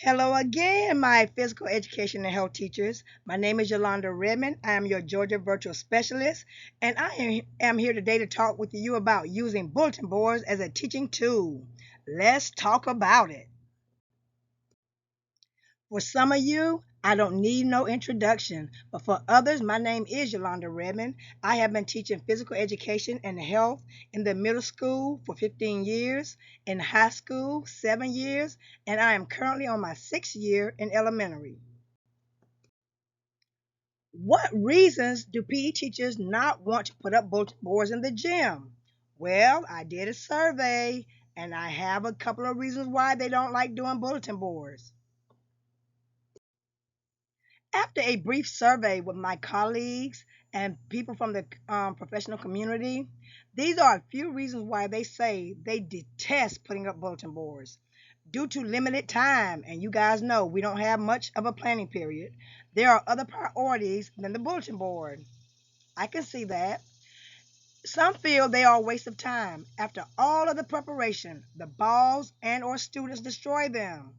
Hello again, my physical education and health teachers. My name is Yolanda Redmond. I am your Georgia virtual specialist, and I am here today to talk with you about using bulletin boards as a teaching tool. Let's talk about it. For some of you, I don't need no introduction, but for others, my name is Yolanda Redmond. I have been teaching physical education and health in the middle school for 15 years, in high school, 7 years, and I am currently on my 6th year in elementary. What reasons do PE teachers not want to put up bulletin boards in the gym? Well, I did a survey and I have a couple of reasons why they don't like doing bulletin boards. After a brief survey with my colleagues and people from the professional community, these are a few reasons why they say they detest putting up bulletin boards. Due to limited time, and you guys know we don't have much of a planning period, there are other priorities than the bulletin board. I can see that. Some feel they are a waste of time. After all of the preparation, the balls and or students destroy them.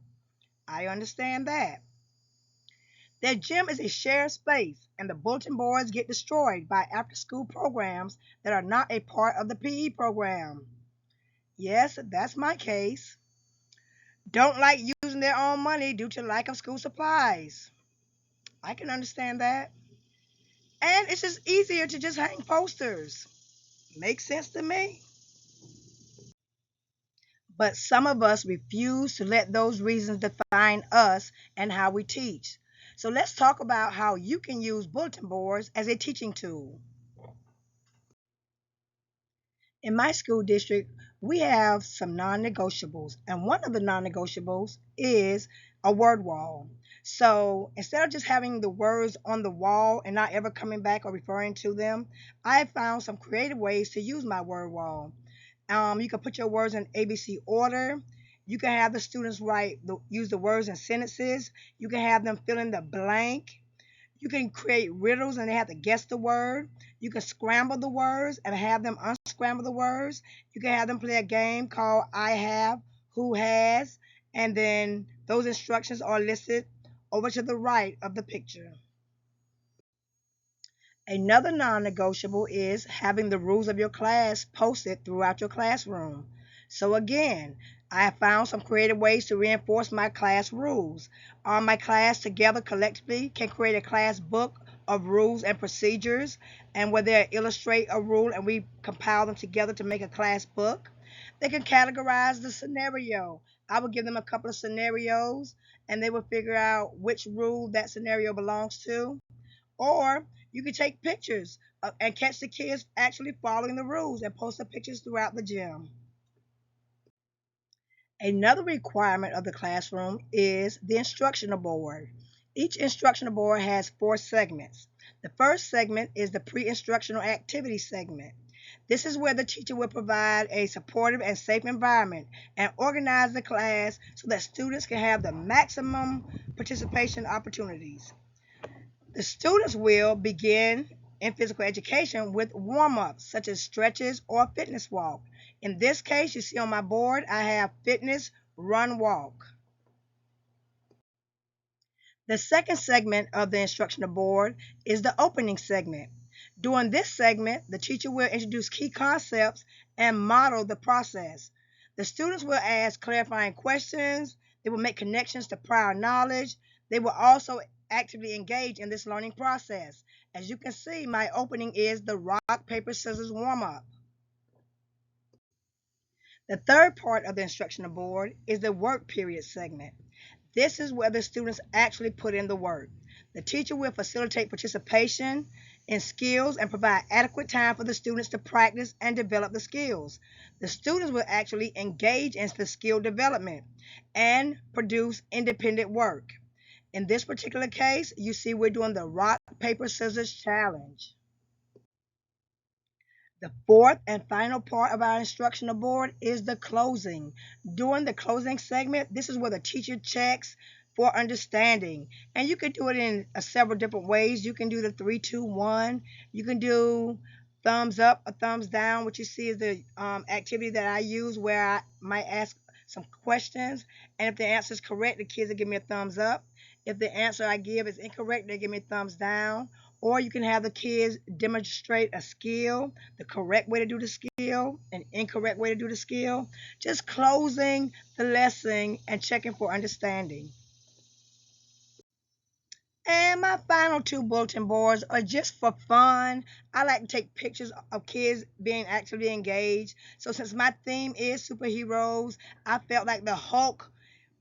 I understand that. Their gym is a shared space, and the bulletin boards get destroyed by after school programs that are not a part of the PE program. Yes, that's my case. Don't like using their own money due to lack of school supplies. I can understand that. And it's just easier to just hang posters. Makes sense to me. But some of us refuse to let those reasons define us and how we teach. So let's talk about how you can use bulletin boards as a teaching tool. In my school district, we have some non negotiables, and one of the non negotiables is a word wall. So instead of just having the words on the wall and not ever coming back or referring to them, I have found some creative ways to use my word wall. You can put your words in ABC order. You can have the students use the words in sentences. You can have them fill in the blank. You can create riddles and they have to guess the word. You can scramble the words and have them unscramble the words. You can have them play a game called I have, who has, and then those instructions are listed over to the right of the picture. Another non negotiable is having the rules of your class posted throughout your classroom. So, again, I have found some creative ways to reinforce my class rules. My class together collectively can create a class book of rules and procedures, and where they illustrate a rule and we compile them together to make a class book. They can categorize the scenario. I would give them a couple of scenarios, and they would figure out which rule that scenario belongs to. Or you can take pictures and catch the kids actually following the rules and post the pictures throughout the gym. Another requirement of the classroom is the instructional board. Each instructional board has 4 segments. The first segment is the pre-instructional activity segment. This is where the teacher will provide a supportive and safe environment and organize the class so that students can have the maximum participation opportunities. The students will begin in physical education with warm-ups such as stretches or fitness walk. In this case, you see on my board, I have fitness, run, walk. The second segment of the instructional board is the opening segment. During this segment, the teacher will introduce key concepts and model the process. The students will ask clarifying questions, they will make connections to prior knowledge, they will also actively engage in this learning process. As you can see, my opening is the rock, paper, scissors warm up. The third part of the instructional board is the work period segment. This is where the students actually put in the work. The teacher will facilitate participation in skills and provide adequate time for the students to practice and develop the skills. The students will actually engage in the skill development and produce independent work. In this particular case, you see we're doing the rock, paper, scissors challenge. The fourth and final part of our instructional board is the closing. During the closing segment, this is where the teacher checks for understanding. And you can do it in several different ways. You can do the 3, 2, 1. You can do thumbs up or thumbs down, which you see is the activity that I use where I might ask some questions, and if the answer is correct, the kids will give me a thumbs up. If the answer I give is incorrect, they give me a thumbs down. Or you can have the kids demonstrate a skill, the correct way to do the skill, an incorrect way to do the skill, just closing the lesson and checking for understanding. And my final two bulletin boards are just for fun. I like to take pictures of kids being actively engaged. So since my theme is superheroes, I felt like the Hulk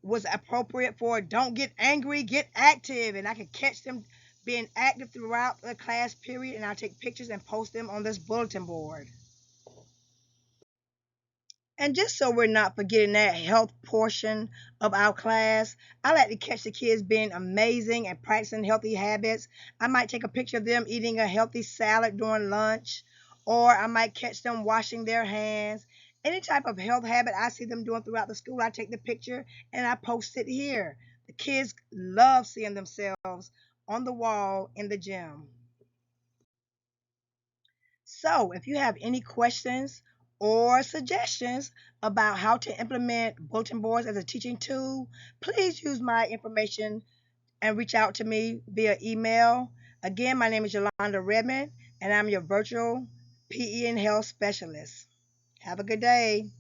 was appropriate for don't get angry, get active. And I could catch them being active throughout the class period. And I'll take pictures and post them on this bulletin board. And just so we're not forgetting that health portion of our class, I like to catch the kids being amazing and practicing healthy habits. I might take a picture of them eating a healthy salad during lunch, or I might catch them washing their hands. Any type of health habit I see them doing throughout the school, I take the picture and I post it here. The kids love seeing themselves on the wall in the gym. So, if you have any questions or suggestions about how to implement bulletin boards as a teaching tool, please use my information and reach out to me via email. Again, my name is Yolanda Redmond, and I'm your virtual PE and health specialist. Have a good day.